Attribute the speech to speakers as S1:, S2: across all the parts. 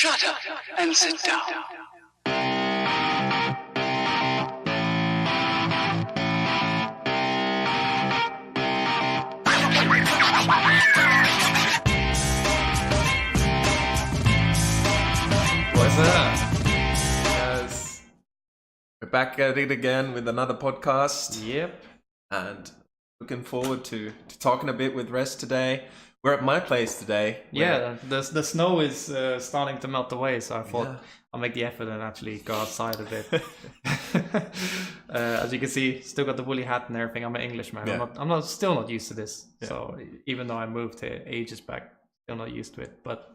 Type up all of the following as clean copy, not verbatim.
S1: Shut up and sit down.
S2: What's up? Yes. We're back at it again with another podcast.
S3: Yep.
S2: And looking forward to talking a bit with Rest today. We're at my place today.
S3: Yeah, the snow is starting to melt away, so I thought I'll make the effort and actually go outside a bit. As you can see, still got the woolly hat and everything. I'm an Englishman.
S2: Yeah.
S3: I'm still not used to this. Yeah. So even though I moved here ages back, still not used to it. But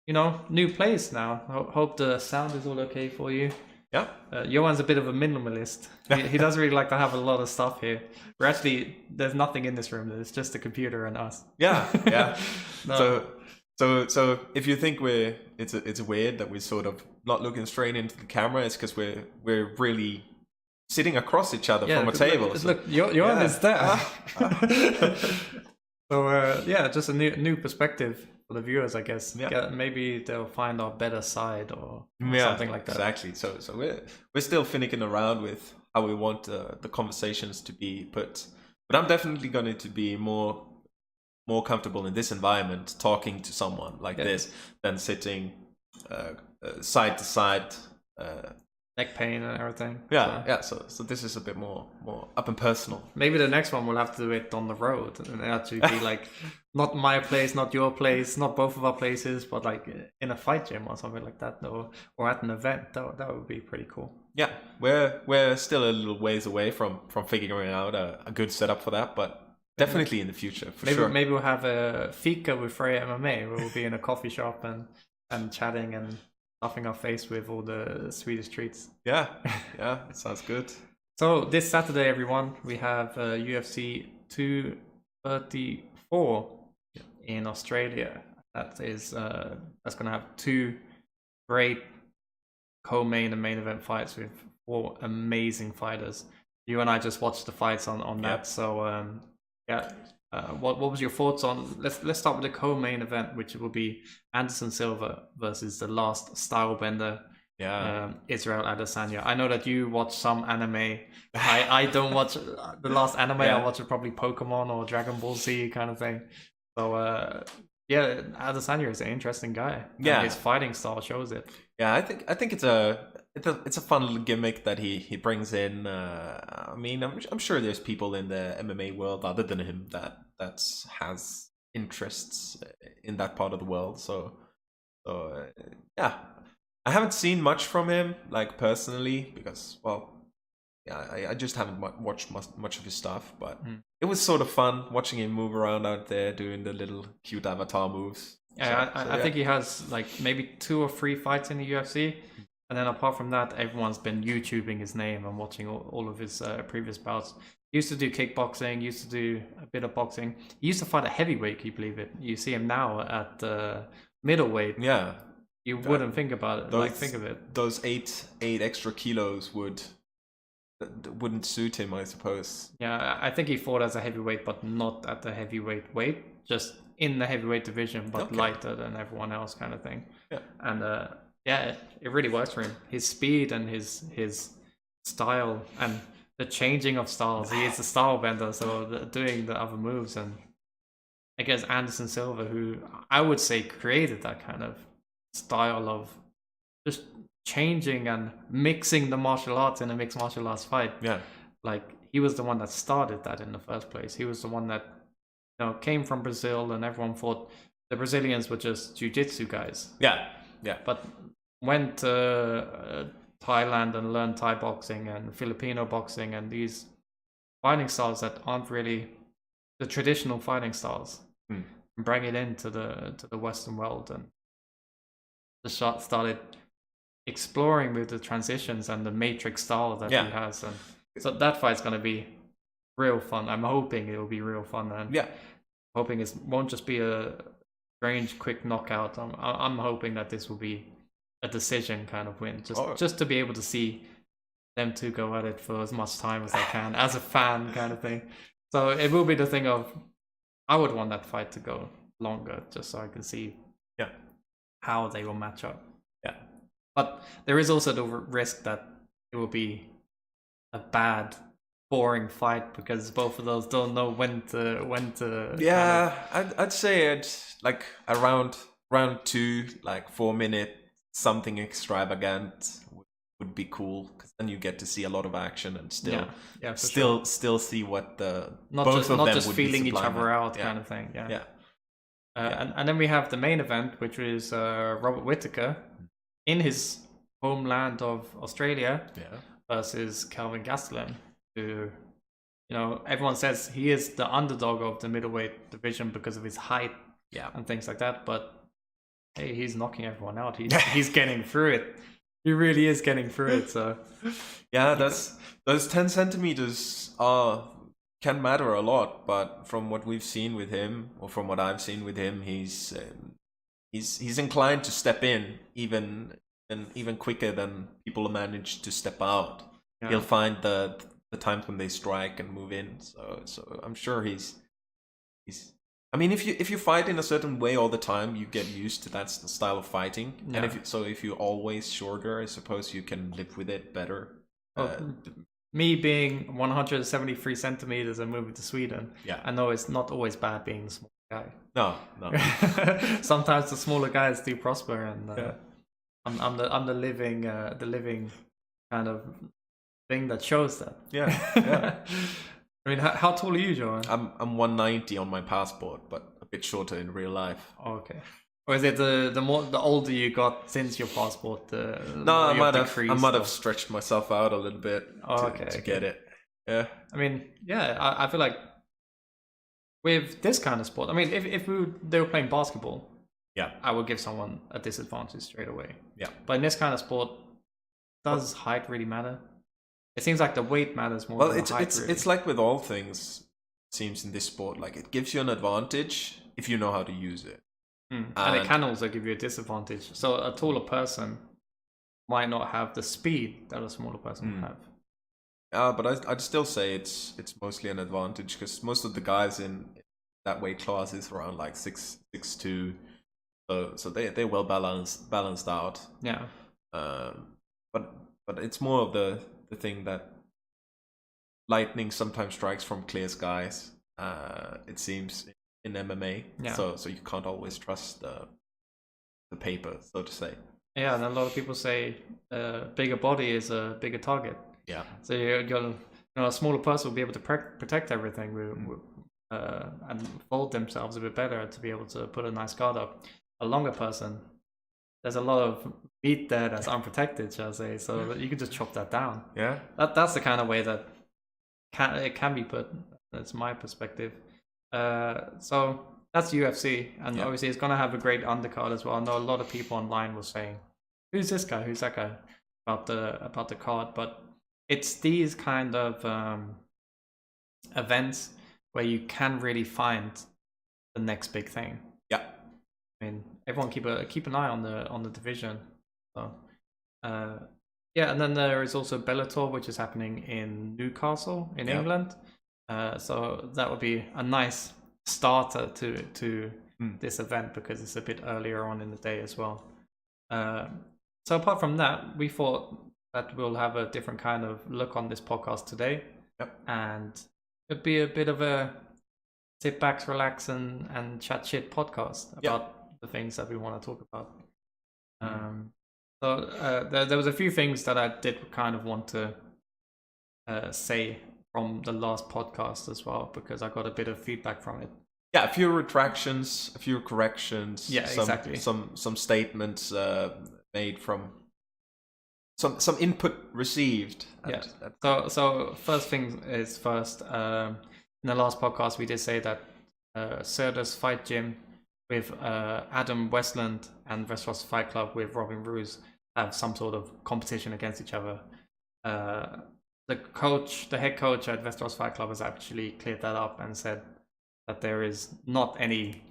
S3: you know, new place now. Hope the sound is all okay for you.
S2: Yeah.
S3: Johan's a bit of a minimalist. He doesn't really like to have a lot of stuff here. There's nothing in this room. There's just a computer and us.
S2: Yeah, yeah.
S3: No.
S2: So if you think it's weird that we're sort of not looking straight into the camera, it's because we're really sitting across each other from a table.
S3: Look, Johan is there. So just a new perspective for the viewers, I guess. Yeah. Maybe they'll find our better side or something like that.
S2: Exactly. So we're still finicking around with how we want the conversations to be put. But I'm definitely going to be more comfortable in this environment talking to someone like this than sitting side to side.
S3: Neck pain and everything.
S2: So this is a bit more up and personal.
S3: Maybe the next one we'll have to do it on the road and actually be like, not my place, not your place, not both of our places, but like in a fight gym or something like that, or at an event. That would be pretty cool. Yeah,
S2: we're still a little ways away from figuring out a good setup for that, but definitely in the future for sure.
S3: Maybe we'll have a fika with Freja MMA where we'll be in a coffee shop and chatting and stuffing our face with all the Swedish treats.
S2: Yeah, that sounds good.
S3: So this Saturday, everyone, we have UFC 234 in Australia. That's going to have two great co-main and main event fights with four amazing fighters. You and I just watched the fights on that. So what was your thoughts on? Let's start with the co-main event, which will be Anderson Silva versus the last stylebender, Israel Adesanya. I know that you watch some anime. I don't watch the last anime. I watch probably Pokemon or Dragon Ball Z kind of thing. So Adesanya is an interesting guy.
S2: Yeah,
S3: and his fighting style shows it.
S2: Yeah, I think it's a fun little gimmick that he brings in. I mean, I'm sure there's people in the MMA world other than him that has interests in that part of the world. So I haven't seen much from him, like personally, because I just haven't watched much of his stuff. But it was sort of fun watching him move around out there doing the little cute avatar moves.
S3: Yeah, I think he has like maybe 2 or 3 fights in the UFC. And then apart from that, everyone's been YouTubing his name and watching all of his previous bouts. He used to do kickboxing, used to do a bit of boxing. He used to fight at heavyweight, can you believe it? You see him now at middleweight.
S2: Yeah.
S3: You wouldn't think about it, think of it.
S2: Those 8 extra kilos wouldn't suit him, I suppose.
S3: Yeah, I think he fought as a heavyweight, but not at the heavyweight weight. Just in the heavyweight division, but lighter than everyone else kind of thing. Yeah. And it really works for him. His speed and his style and the changing of styles. He is a style bender, so doing the other moves. And I guess Anderson Silva, who I would say created that kind of style of just changing and mixing the martial arts in a mixed martial arts fight. Yeah. Like, he was the one that started that in the first place. He was the one that came from Brazil, and everyone thought the Brazilians were just jiu-jitsu guys.
S2: Yeah.
S3: But went to Thailand and learned Thai boxing and Filipino boxing and these fighting styles that aren't really the traditional fighting styles, and bring it into the Western world, and just started exploring with the transitions and the matrix style that he has. And so that fight's going to be real fun. I'm hoping it will be real fun, and hoping it won't just be a strange quick knockout. I'm hoping that this will be a decision kind of win, just to be able to see them two go at it for as much time as I can as a fan kind of thing. So it will be the thing of, I would want that fight to go longer just so I can see how they will match up.
S2: Yeah.
S3: But there is also the risk that it will be a bad, boring fight because both of those don't know when to.
S2: Yeah, I'd say it's like around round 2, like 4 minute something extravagant would be cool, because then you get to see a lot of action and still see what the
S3: not just feeling each other out kind of thing. Yeah. And then we have the main event, which is Robert Whittaker in his homeland of Australia versus Kelvin Gastelum, who, everyone says he is the underdog of the middleweight division because of his height and things like that. But hey, he's knocking everyone out. He's getting through it. He really is getting through it. So
S2: yeah, those 10 centimeters can matter a lot. But from what we've seen with him, or from what I've seen with him, he's inclined to step in even quicker than people manage to step out. Yeah. He'll find the times when they strike and move in. So I'm sure he's. I mean, if you fight in a certain way all the time, you get used to that style of fighting. Yeah. And if you're always shorter, I suppose you can live with it better.
S3: Me being 173 centimeters and moving to Sweden,
S2: I
S3: know it's not always bad being a small guy.
S2: No.
S3: Sometimes the smaller guys do prosper, and I'm the living kind of thing that shows that.
S2: Yeah.
S3: I mean, how tall are you, Johan?
S2: I'm 190 on my passport, but a bit shorter in real life.
S3: Oh, okay. Or is it the older you got since your passport?
S2: No, I might have stretched myself out a little bit to get it. Yeah.
S3: I mean, I feel like with this kind of sport, I mean, if they were playing basketball, I would give someone a disadvantage straight away.
S2: Yeah.
S3: But in this kind of sport, does height really matter? It seems like the weight matters more than the height. Well,
S2: it's like with all things, it seems, in this sport. Like, it gives you an advantage if you know how to use it.
S3: And it can also give you a disadvantage. So a taller person might not have the speed that a smaller person would have.
S2: But I'd still say it's mostly an advantage, because most of the guys in that weight class is around like 6'2". So they're well balanced out.
S3: Yeah.
S2: But it's more of the thing that lightning sometimes strikes from clear skies. It seems in MMA.
S3: Yeah.
S2: So you can't always trust the paper, so to say.
S3: Yeah, and a lot of people say bigger body is a bigger target.
S2: Yeah.
S3: So a smaller person will be able to protect everything and fold themselves a bit better to be able to put a nice guard up. A longer person, there's a lot of meat there that's unprotected, shall I say, so you can just chop that down.
S2: Yeah.
S3: That's the kind of way that it can be put. That's my perspective. So that's UFC, and obviously it's going to have a great undercard as well. I know a lot of people online were saying, who's this guy, who's that guy, about the card, but it's these kind of events where you can really find the next big thing.
S2: Yeah.
S3: I mean, everyone keep an eye on the division. So, and then there is also Bellator, which is happening in Newcastle in England. So that would be a nice starter to this event, because it's a bit earlier on in the day as well. So apart from that, we thought that we'll have a different kind of look on this podcast today.
S2: Yep. And
S3: it'd be a bit of a sit back, relax, and chat shit podcast about the things that we want to talk about. So there was a few things that I did kind of want to say from the last podcast as well, because I got a bit of feedback from it.
S2: Yeah, a few retractions, a few corrections.
S3: Yeah, exactly.
S2: Some statements made from some input received. So first thing is first. In the last podcast, we did say that Serda's Fight Gym with Adam Westland and Westeros Fight Club with Robin Roos have some sort of competition against each other. The head coach at Westeros Fight Club has actually cleared that up and said that there is not any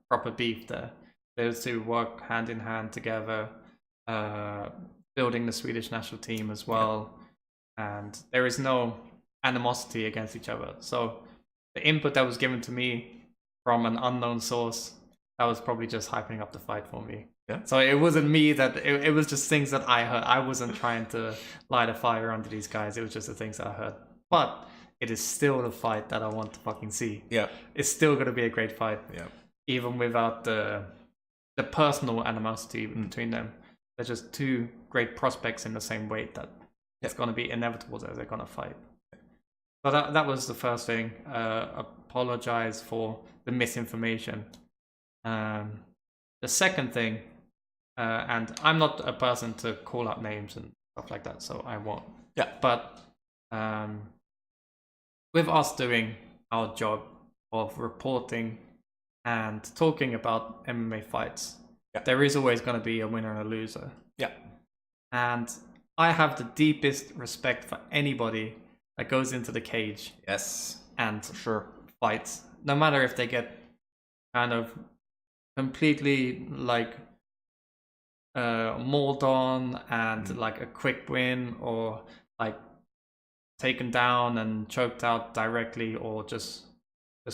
S2: proper beef there. Those two work hand in hand together, building the Swedish national team as well, and there is no animosity against each other. So the input that was given to me from an unknown source, that was probably just hyping up the fight for me. Yeah.
S3: So it wasn't me that it was just things that I heard. I wasn't trying to light a fire under these guys. It was just the things that I heard. But it is still the fight that I want to fucking see.
S2: Yeah.
S3: It's still gonna be a great fight.
S2: Yeah.
S3: Even without the personal animosity between them. They're just two great prospects in the same weight that it's gonna be inevitable that they're gonna fight. So that was the first thing. Apologize for the misinformation. The second thing, and I'm not a person to call out names and stuff like that, so I won't.
S2: Yeah.
S3: But with us doing our job of reporting and talking about MMA fights, there is always going to be a winner and a loser.
S2: Yeah.
S3: And I have the deepest respect for anybody that goes into the cage.
S2: Yes.
S3: And
S2: for sure
S3: fights, no matter if they get kind of completely like mauled on and like a quick win, or like taken down and choked out directly, or just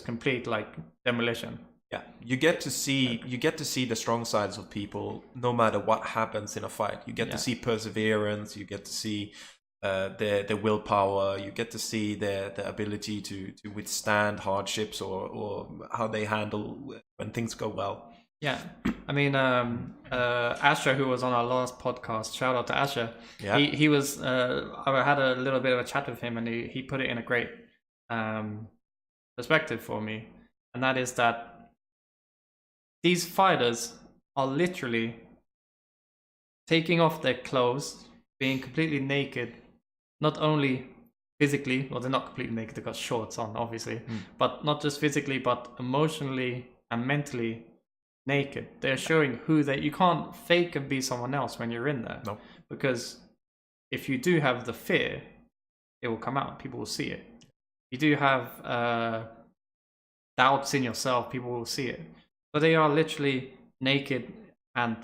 S3: complete like demolition.
S2: Yeah, you get to see the strong sides of people no matter what happens in a fight. You get to see perseverance, you get to see their willpower, you get to see their ability to withstand hardships, or how they handle when things go well.
S3: Yeah, I mean, Asher, who was on our last podcast, shout out to Asher.
S2: Yeah.
S3: He was, I had a little bit of a chat with him, and he put it in a great perspective for me. And that is that these fighters are literally taking off their clothes, being completely naked, not only physically, well, they're not completely naked, they've got shorts on, obviously, but not just physically, but emotionally and mentally naked. They're showing who they. You can't fake and be someone else when you're in there.
S2: No.
S3: Because if you do have the fear, it will come out. People will see it. You do have doubts in yourself, people will see it. But they are literally naked and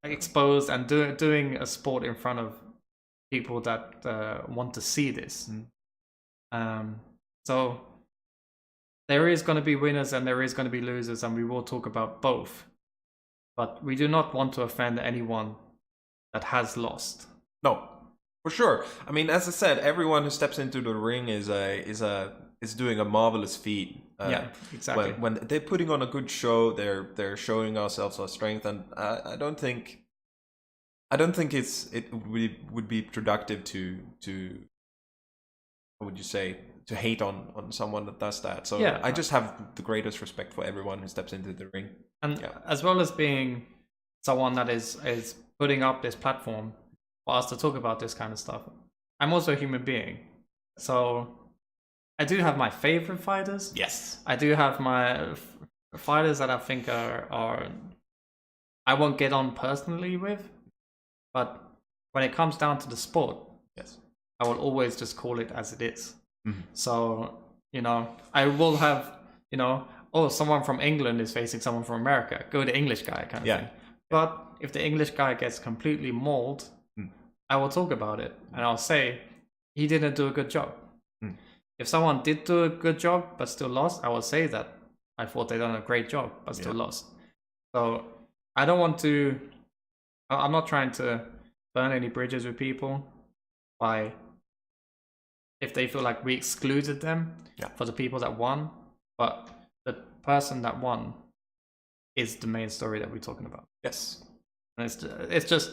S3: exposed and doing a sport in front of people that want to see this. So there is going to be winners and there is going to be losers, and we will talk about both. But we do not want to offend anyone that has lost.
S2: No, for sure. I mean, as I said, everyone who steps into the ring is doing a marvelous feat.
S3: Yeah, exactly.
S2: When they're putting on a good show, they're showing ourselves our strength, and I don't think it would be productive to what would you say, to hate on someone that does that. So I just have the greatest respect for everyone who steps into the ring.
S3: And as well as being someone that is putting up this platform for us to talk about this kind of stuff, I'm also a human being. So I do have my favorite fighters.
S2: Yes.
S3: I do have my fighters that I think are I won't get on personally with, but when it comes down to the sport,
S2: yes,
S3: I will always just call it as it is. So, I will have, someone from England is facing someone from America. Go the English guy kind of thing. But if the English guy gets completely mauled, I will talk about it and I'll say he didn't do a good job. If someone did do a good job but still lost, I will say that I thought they done a great job but still lost. So I don't want to. I'm not trying to burn any bridges with people by if they feel like we excluded them for the people that won, but the person that won is the main story that we're talking about.
S2: Yes,
S3: and it's just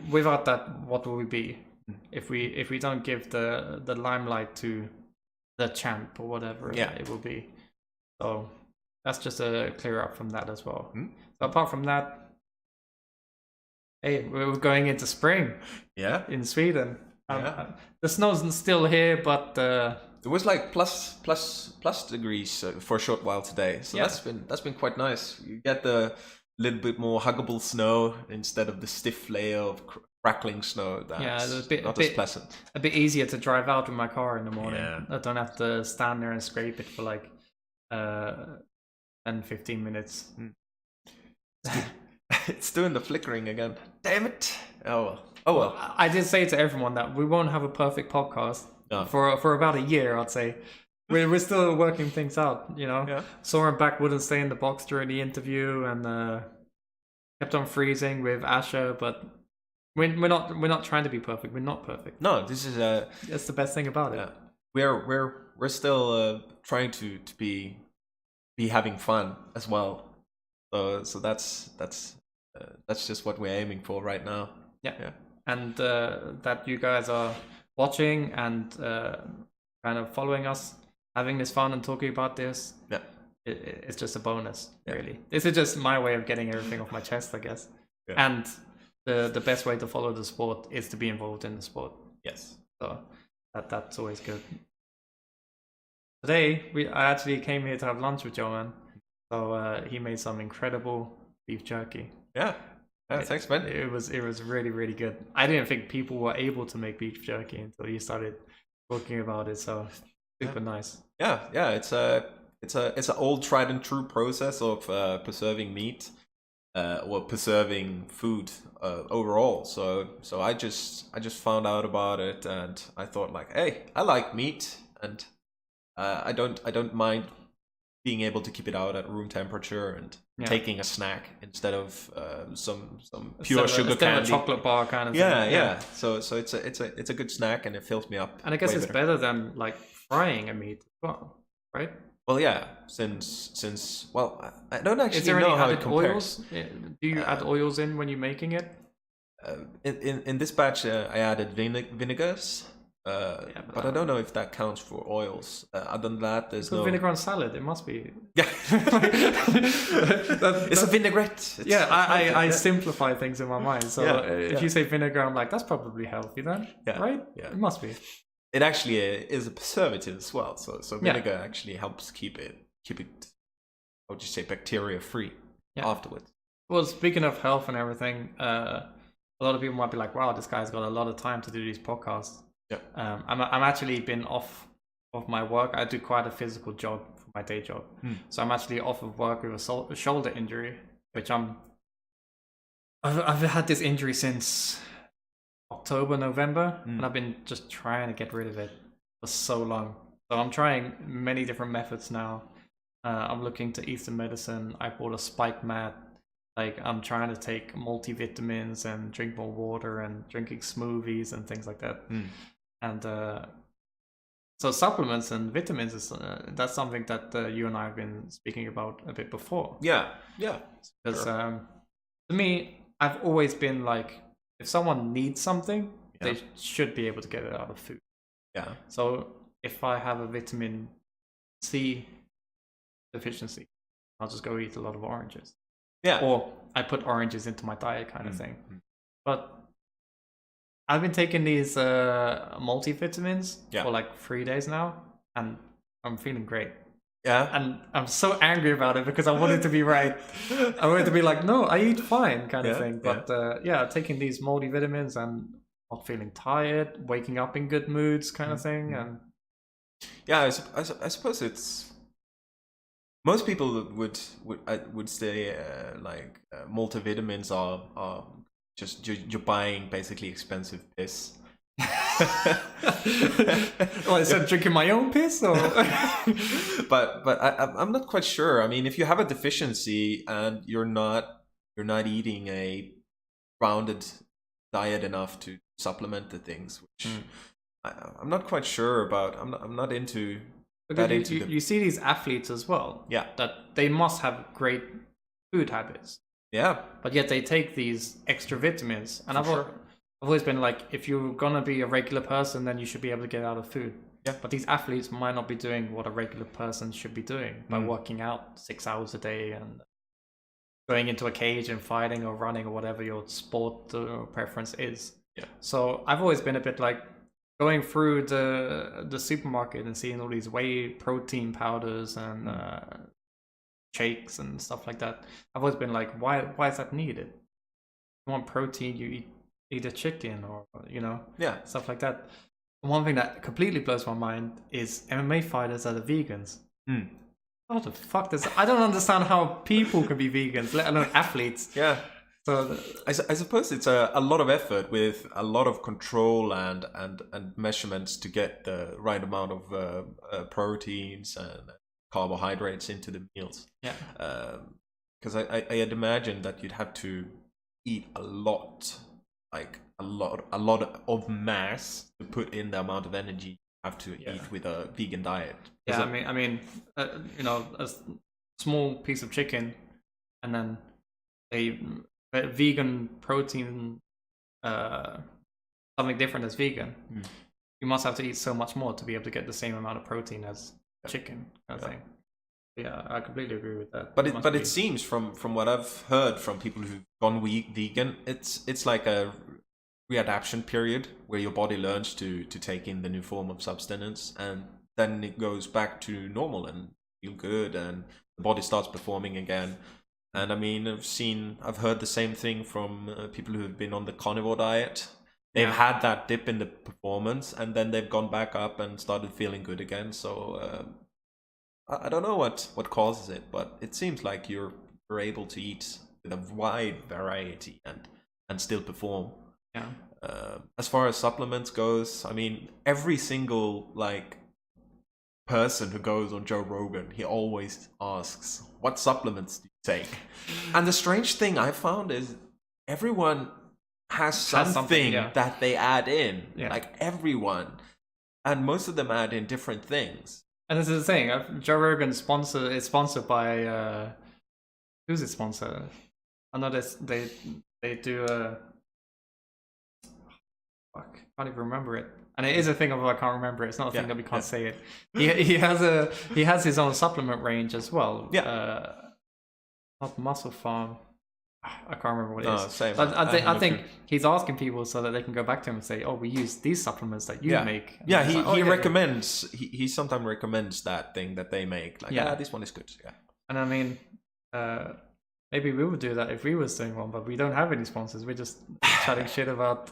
S3: without that, what will we be if we don't give the limelight to the champ or whatever it will be? So that's just a clear up from that as well. So apart from that, hey, we're going into spring. Yeah, in Sweden. The snow's still here, but
S2: it was like plus degrees for a short while today. So that's been quite nice. You get the little bit more huggable snow instead of the stiff layer of crackling snow. That's not as pleasant.
S3: A bit easier to drive out with my car in the morning. I don't have to stand there and scrape it for like 10-15 minutes.
S2: It's doing the flickering again. Damn it. Oh well.
S3: I did say to everyone that we won't have a perfect podcast for about a year, I'd say. We're still working things out, Soren Back wouldn't stay in the box during the interview, and kept on freezing with Asher, but we're not trying to be perfect. We're not perfect.
S2: No, this is
S3: That's the best thing about it.
S2: we're still trying to be having fun as well. So that's just what we're aiming for right now.
S3: Yeah. And that you guys are watching and kind of following us, having this fun and talking about this.
S2: Yeah.
S3: It's just a bonus, really. This is just my way of getting everything off my chest, I guess.
S2: Yeah.
S3: And the best way to follow the sport is to be involved in the sport.
S2: Yes.
S3: So that's always good. Today I actually came here to have lunch with Johan. So he made some incredible beef jerky.
S2: Yeah. Thanks, man.
S3: It was really, really good. I didn't think people were able to make beef jerky until you started talking about it. So super nice.
S2: Yeah. It's an old tried and true process of preserving meat, or preserving food overall. So I just found out about it, and I thought like, hey, I like meat, and I don't mind being able to keep it out at room temperature and taking a snack instead of some pure sugar candy,
S3: a chocolate bar kind of thing.
S2: Yeah. So it's a good snack, and it fills me up.
S3: And I guess it's better than like frying a meat as well, right?
S2: Well, yeah. Since well, I don't actually
S3: know
S2: how it compares.
S3: Oils? Do you add oils in when you're making it?
S2: In this batch, I added vinegars. But I don't know if that counts for oils. Other than that, there's no
S3: vinegar on salad. It must be.
S2: Yeah, it's a vinaigrette.
S3: I simplify things in my mind. So if you say vinegar, I'm like, that's probably healthy then, right? Yeah, it must be.
S2: It actually is a preservative as well. So vinegar actually helps keep it. How would you say, bacteria free afterwards? Well,
S3: speaking of health and everything, a lot of people might be like, "Wow, this guy's got a lot of time to do these podcasts."
S2: Yeah.
S3: I'm actually been off of my work. I do quite a physical job for my day job. So I'm actually off of work with a shoulder injury, which I've had this injury since October, November, and I've been just trying to get rid of it for so long. So I'm trying many different methods now. I'm looking to Eastern medicine. I bought a spike mat. Like, I'm trying to take multivitamins and drink more water and drinking smoothies and things like that. And so supplements and vitamins is that's something that you and I have been speaking about a bit before.
S2: Yeah.
S3: Because to me, I've always been like, if someone needs something, they should be able to get it out of food.
S2: Yeah.
S3: So if I have a vitamin C deficiency, I'll just go eat a lot of oranges.
S2: Yeah.
S3: Or I put oranges into my diet kind of thing. But I've been taking these multivitamins for like 3 days now, and I'm feeling great.
S2: Yeah.
S3: And I'm so angry about it because I want it to be right. I want it to be like, no, I eat fine kind of thing. But taking these multivitamins and not feeling tired, waking up in good moods kind of thing. And
S2: I suppose it's... Most people would say multivitamins are just you're buying basically expensive piss.
S3: Well, is that drinking my own piss, or?
S2: but I'm not quite sure. I mean, if you have a deficiency and you're not eating a rounded diet enough to supplement the things, which I'm not quite sure about. I'm not into.
S3: Because you see these athletes as well.
S2: Yeah.
S3: That they must have great food habits.
S2: Yeah.
S3: But yet they take these extra vitamins. And I've always been like, if you're going to be a regular person, then you should be able to get out of food.
S2: Yeah.
S3: But these athletes might not be doing what a regular person should be doing by working out 6 hours a day and going into a cage and fighting or running or whatever your sport or preference is.
S2: Yeah.
S3: So I've always been a bit like, going through the supermarket and seeing all these whey protein powders and shakes and stuff like that, I've always been like, why is that needed? You want protein, you eat a chicken, or stuff like that. One thing that completely blows my mind is MMA fighters that are vegans. What the fuck I don't understand how people can be vegans, let alone athletes.
S2: Yeah.
S3: So
S2: I suppose it's a lot of effort with a lot of control and measurements to get the right amount of proteins and carbohydrates into the meals.
S3: Yeah.
S2: because I had imagined that you'd have to eat a lot, like a lot of mass to put in the amount of energy you have to eat with a vegan diet.
S3: Yeah, I mean, you know, a small piece of chicken, and then a vegan protein, something different as vegan. You must have to eat so much more to be able to get the same amount of protein as chicken, kind of thing. Yeah, I completely agree with that.
S2: But it seems from what I've heard from people who've gone vegan, it's like a readaptation period where your body learns to take in the new form of substance, and then it goes back to normal and feel good, and the body starts performing again. And I mean, I've heard the same thing from people who have been on the carnivore diet. They've had that dip in the performance, and then they've gone back up and started feeling good again. So I don't know what causes it, but it seems like you're able to eat with a wide variety and still perform.
S3: Yeah.
S2: As far as supplements goes, I mean, every single person who goes on Joe Rogan, he always asks, "What supplements do you take?" And the strange thing I found is everyone has something that they add in, like everyone, and most of them add in different things.
S3: And this is the thing, Joe Rogan is sponsored by who's it sponsored? I know they do fuck, I can't even remember it. And it is a thing of I can't remember it. It's not a thing that we can't say it. He has his own supplement range as well.
S2: Yeah.
S3: Not Muscle Farm. I can't remember what it is.
S2: Same.
S3: But I think he's asking people so that they can go back to him and say, "Oh, we use these supplements that you make." And
S2: he recommends. He sometimes recommends that thing that they make. Like, this one is good. Yeah.
S3: And I mean, maybe we would do that if we were doing one, but we don't have any sponsors. We're just chatting shit about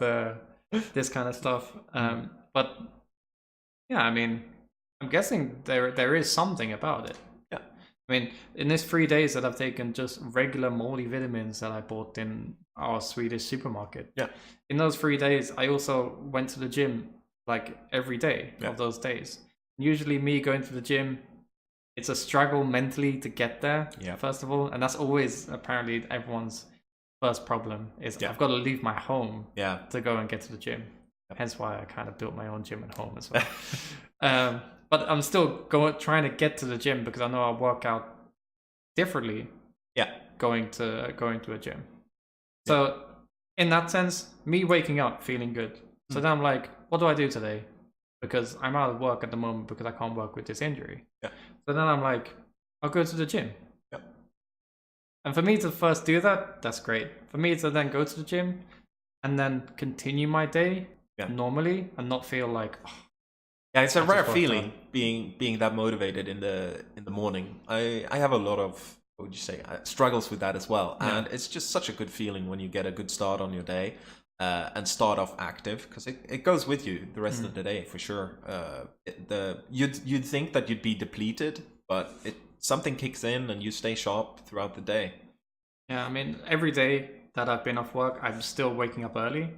S3: this kind of stuff. But yeah, I mean, I'm guessing there is something about it. I mean, in this 3 days that I've taken just regular multivitamins that I bought in our Swedish supermarket. Yeah. In those 3 days, I also went to the gym like every day of those days. Usually me going to the gym, it's a struggle mentally to get there, first of all. And that's always apparently everyone's first problem is I've got to leave my home to go and get to the gym. Hence why I kind of built my own gym at home as well. But I'm still trying to get to the gym because I know I'll work out differently. Going to a gym. So in that sense, me waking up feeling good. So then I'm like, what do I do today? Because I'm out of work at the moment because I can't work with this injury. So then I'm like, I'll go to the gym. And for me to first do that, that's great. For me to then go to the gym and then continue my day normally and not feel like,
S2: it's a rare feeling being that motivated in the morning. I have a lot of, what would you say, struggles with that as well. And it's just such a good feeling when you get a good start on your day and start off active, because it goes with you the rest of the day for sure. You'd think that you'd be depleted, but something kicks in and you stay sharp throughout the day.
S3: Yeah, I mean, every day that I've been off work, I'm still waking up early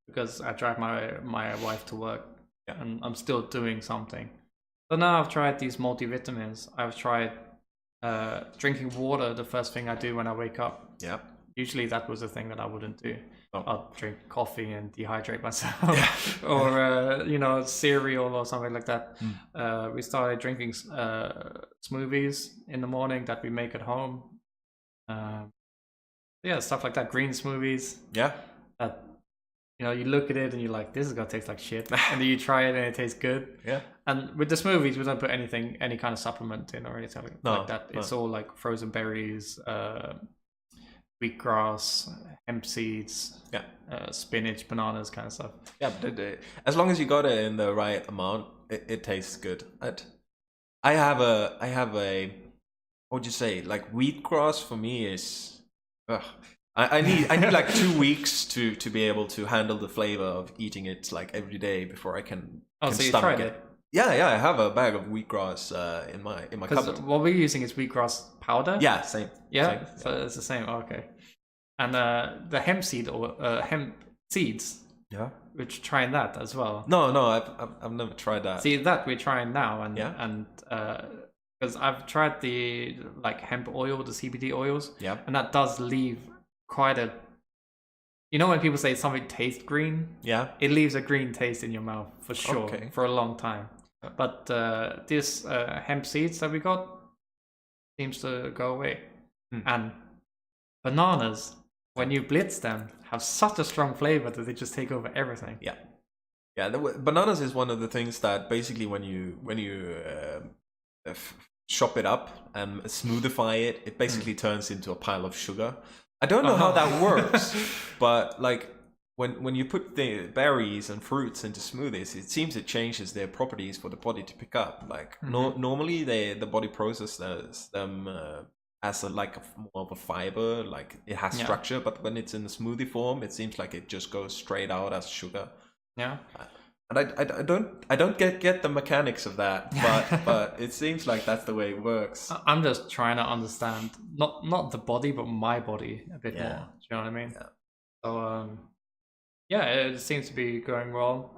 S3: because I drive my wife to work. And I'm still doing something. So now I've tried these multivitamins. I've tried drinking water the first thing I do when I wake up. Usually that was a thing that I wouldn't do. I'll drink coffee and dehydrate myself. Or cereal or something like that. We started drinking smoothies in the morning that we make at home. Stuff like that. Green smoothies. You look at it and you're like, this is gonna taste like shit. And then you try it and it tastes good. And with the smoothies, we don't put any kind of supplement in or anything like that. It's all like frozen berries, wheatgrass, hemp seeds, spinach, bananas, kind of stuff.
S2: But as long as you got it in the right amount, it tastes good. I have a what would you say, like wheatgrass for me is I need like 2 weeks to be able to handle the flavor of eating it like every day before I can.
S3: So you tried it?
S2: Yeah, I have a bag of wheatgrass in my cupboard.
S3: What we're using is wheatgrass powder.
S2: Yeah, same.
S3: Yeah, so it's the same. Okay, and the hemp seed or hemp seeds. Yeah, we're trying that as well.
S2: No, I've never tried that.
S3: See, that we're trying now, and because I've tried the like hemp oil, the CBD oils,
S2: Yeah.
S3: and that does leave quite a. You know when people say something tastes green,
S2: Yeah.
S3: it leaves a green taste in your mouth for sure
S2: Okay.
S3: for a long time. But this hemp seeds that we got seems to go away, and bananas, when you blitz them, have such a strong flavor that they just take over everything.
S2: Yeah. Yeah, bananas is one of the things that basically when you chop it up and smoothify it, it basically turns into a pile of sugar. I don't know how that works, but like when you put the berries and fruits into smoothies, it seems it changes their properties for the body to pick up. Like normally the body processes them as more of a fiber, like it has structure, but when it's in the smoothie form, it seems like it just goes straight out as sugar.
S3: Yeah.
S2: And I don't get the mechanics of that, but it seems like that's the way it works.
S3: I'm just trying to understand not the body, but my body a bit more. Do you know what I mean?
S2: Yeah.
S3: So it seems to be going well.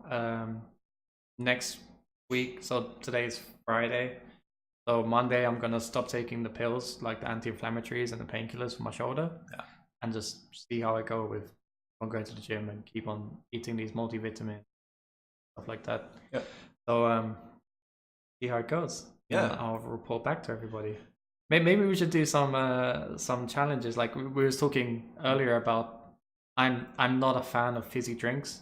S3: Next week, so today's Friday. So Monday, I'm gonna stop taking the pills, like the anti-inflammatories and the painkillers for my shoulder, and just see how I go with. I'm going to the gym and keep on eating these multivitamins, stuff like that.
S2: Yeah.
S3: So see how it goes.
S2: Yeah.
S3: And I'll report back to everybody. Maybe we should do some challenges. Like we were talking earlier about, I'm not a fan of fizzy drinks.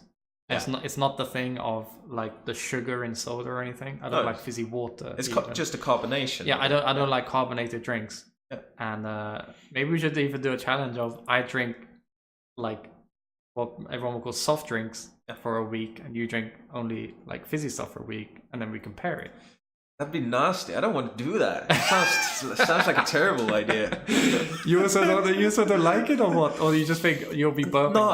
S2: Yeah.
S3: It's not the thing of like the sugar in soda or anything. I don't like fizzy water.
S2: It's just a carbonation.
S3: Yeah, I don't like carbonated drinks.
S2: Yeah.
S3: And maybe we should even do a challenge of I drink like what everyone will call soft drinks for a week, and you drink only like fizzy stuff for a week, and then we compare it.
S2: That'd be nasty. I don't want to do that. It sounds like a terrible idea.
S3: You also don't like it, or what? Or you just think you'll be burping?
S2: No,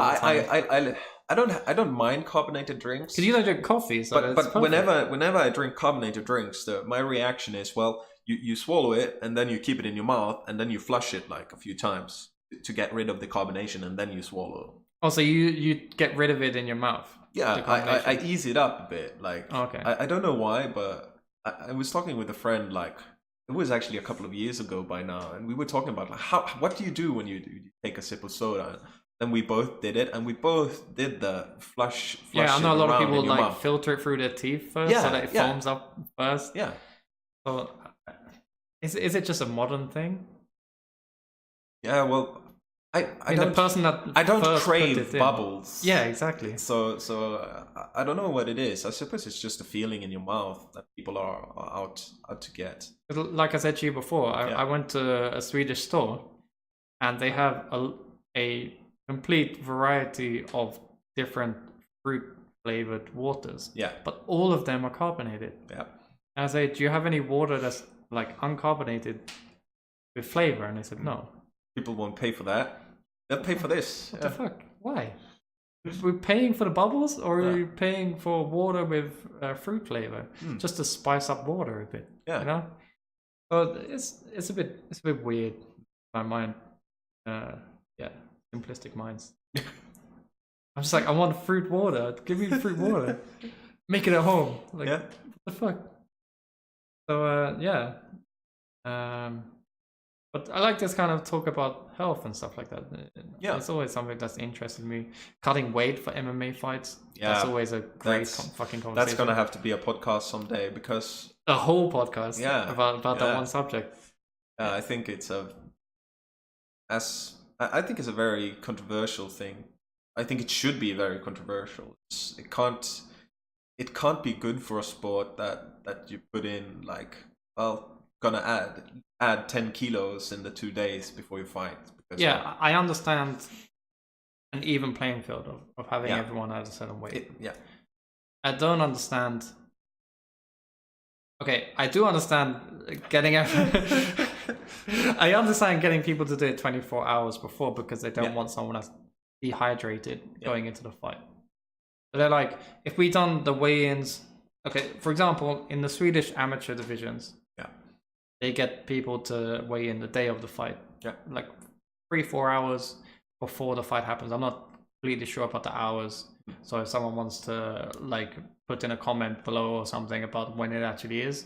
S2: I don't mind carbonated drinks.
S3: Because you don't drink coffee, so
S2: but whenever I drink carbonated drinks, my reaction is, well, you swallow it and then you keep it in your mouth and then you flush it like a few times to get rid of the carbonation and then you swallow.
S3: Oh, so you get rid of it in your mouth?
S2: Yeah, I ease it up a bit. Like,
S3: okay.
S2: I don't know why, but I was talking with a friend, like, it was actually a couple of years ago by now, and we were talking about like, what do you do when you take a sip of soda? And we both did it, and we both did the flush.
S3: Yeah, I know a lot of people like
S2: mouth.
S3: filter it through their teeth first, so that it foams up first.
S2: Yeah.
S3: So, is it just a modern thing?
S2: Yeah, well, I don't crave bubbles.
S3: Yeah, exactly.
S2: So I don't know what it is. I suppose it's just a feeling in your mouth that people are out to get.
S3: Like I said to you before, I went to a Swedish store, and they have a complete variety of different fruit flavored waters.
S2: Yeah.
S3: But all of them are carbonated.
S2: Yeah.
S3: And I say, do you have any water that's like uncarbonated with flavor? And they said no.
S2: People won't pay for that. They'll pay for this.
S3: What the fuck? Why? We're paying for the bubbles, or are we paying for water with fruit flavor just to spice up water a bit?
S2: Yeah.
S3: You know. So it's a bit weird. My mind. Simplistic minds. I'm just like, I want fruit water. Give me fruit water. Make it at home. Like, what the fuck? So but I like this kind of talk about health and stuff like that.
S2: Yeah,
S3: it's always something that's interested me. Cutting weight for MMA fights.
S2: Yeah,
S3: that's always a great fucking conversation.
S2: That's gonna have to be a podcast someday, because
S3: a whole podcast. About that one subject.
S2: I think it's I think it's a very controversial thing. I think it should be very controversial. It can't be good for a sport that you put in like, well, gonna add 10 kilos in the 2 days before you fight.
S3: I understand an even playing field of having everyone at a certain weight. I don't understand. Okay, I do understand getting I understand getting people to do it 24 hours before, because they don't want someone that's dehydrated going into the fight. But they're like, if we done the weigh-ins, okay, for example, in the Swedish amateur divisions, they get people to weigh in the day of the fight.
S2: Yeah.
S3: Like 3-4 hours before the fight happens. I'm not completely sure about the hours. So if someone wants to like put in a comment below or something about when it actually is.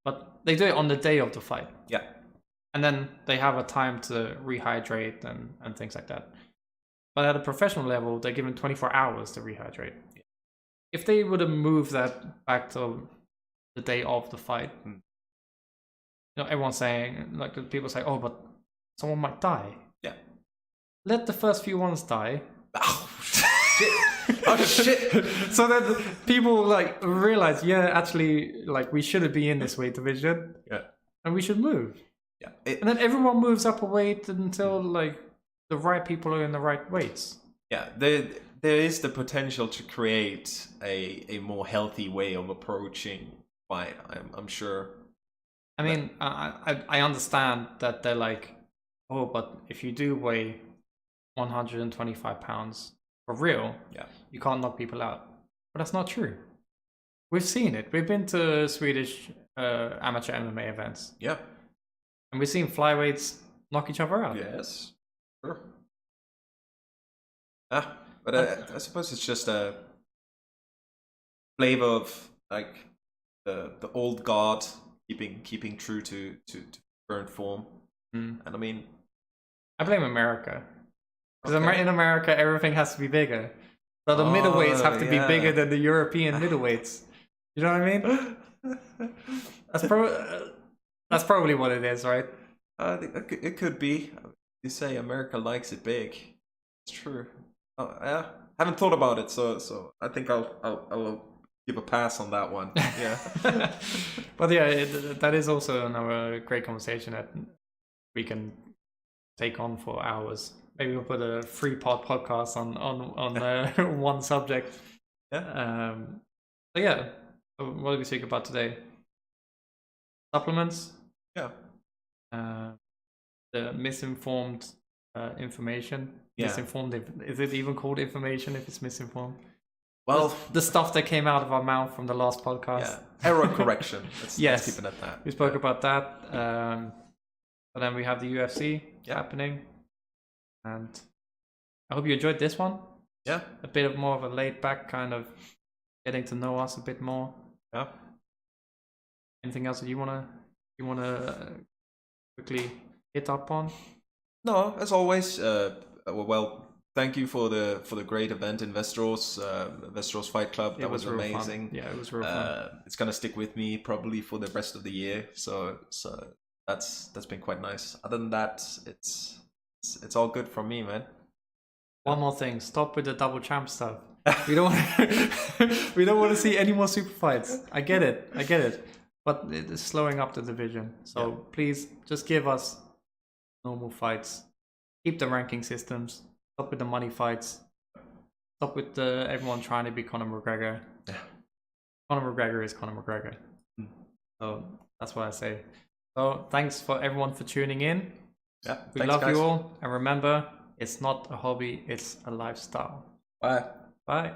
S3: but they do it on the day of the fight.
S2: Yeah.
S3: And then they have a time to rehydrate and things like that. But at a professional level, they're given 24 hours to rehydrate. Yeah. If they would have moved that back to the day of the fight, everyone's saying, like, the people say, oh, but someone might die.
S2: Yeah.
S3: Let the first few ones die.
S2: Oh, shit. Oh, shit.
S3: So that people, like, realize, actually, like, we shouldn't be in this weight division.
S2: Yeah.
S3: And we should move.
S2: Yeah.
S3: And then everyone moves up a weight until, like, the right people are in the right weights.
S2: Yeah, there is the potential to create a more healthy way of approaching fight. I'm sure.
S3: I mean, I understand that they're like, oh, but if you do weigh 125 pounds for real, you can't knock people out. But that's not true. We've seen it. We've been to Swedish amateur MMA events.
S2: Yeah.
S3: And we've seen flyweights knock each other out.
S2: Yes. Sure. But I suppose it's just a flavor of, like, the old guard keeping true to current form. And I mean,
S3: I blame America, because in America everything has to be bigger. So the middleweights have to be bigger than the European middleweights. You know what I mean? That's probably what it is, right?
S2: It could be. You say America likes it big. It's true. I haven't thought about it, so I think I'll give a pass on that one. Yeah.
S3: But yeah, that is also another great conversation that we can take on for hours. Maybe we'll put a 3-part podcast on one subject.
S2: Yeah.
S3: So yeah, so what did we speak about today? Supplements.
S2: Yeah.
S3: The misinformed information.
S2: Yeah.
S3: Misinformed. Is it even called information if it's misinformed?
S2: Well,
S3: the stuff that came out of our mouth from the last podcast.
S2: Yeah. Error correction. Let's keep it at that.
S3: We spoke about that. And then we have the UFC happening. And I hope you enjoyed this one.
S2: Yeah.
S3: A bit of more of a laid back kind of getting to know us a bit more.
S2: Yeah.
S3: Anything else that you wanna quickly hit up on? No,
S2: as always. Well, thank you for the great event in Westeros Fight Club. That was amazing.
S3: Fun. Yeah, it was real fun.
S2: It's gonna stick with me probably for the rest of the year. So that's been quite nice. Other than that, it's all good from me, man.
S3: One more thing, stop with the double champ stuff. We don't want to see any more super fights. I get it. But it is slowing up the division. So please just give us normal fights. Keep the ranking systems. Stop with the money fights. Stop with everyone trying to be Conor McGregor.
S2: Yeah.
S3: Conor McGregor is Conor McGregor. So that's what I say. So thanks for everyone for tuning in.
S2: Yeah,
S3: we love you all. And remember, it's not a hobby, it's a lifestyle.
S2: Bye.
S3: Bye.